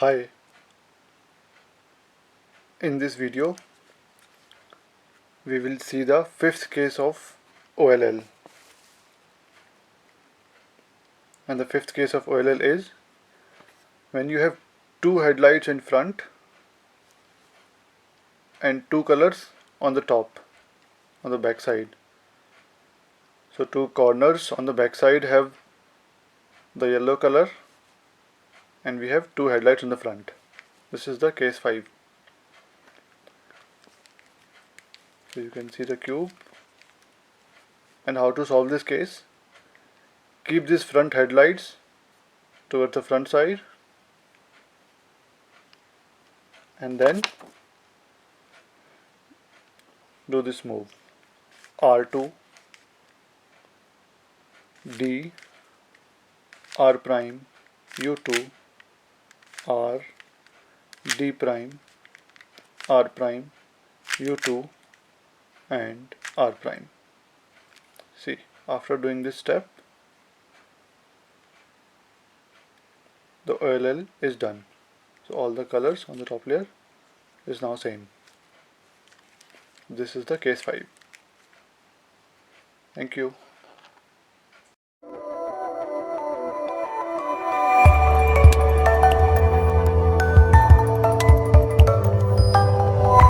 Hi, in this video we will see the fifth case of OLL, and the fifth case of OLL is when you have two headlights in front and two colors on the top, on the back side. So two corners on the back side have the yellow color and we have two headlights in the front. This is the case 5. So you can see the cube. And how to solve this case? Keep these front headlights towards the front side and then do this move. R2, D, R prime, U2, R, D prime, R prime, U2 and R prime. See, after doing this step, the OLL is done. So all the colors on the top layer is now same. This is the case 5. Thank you.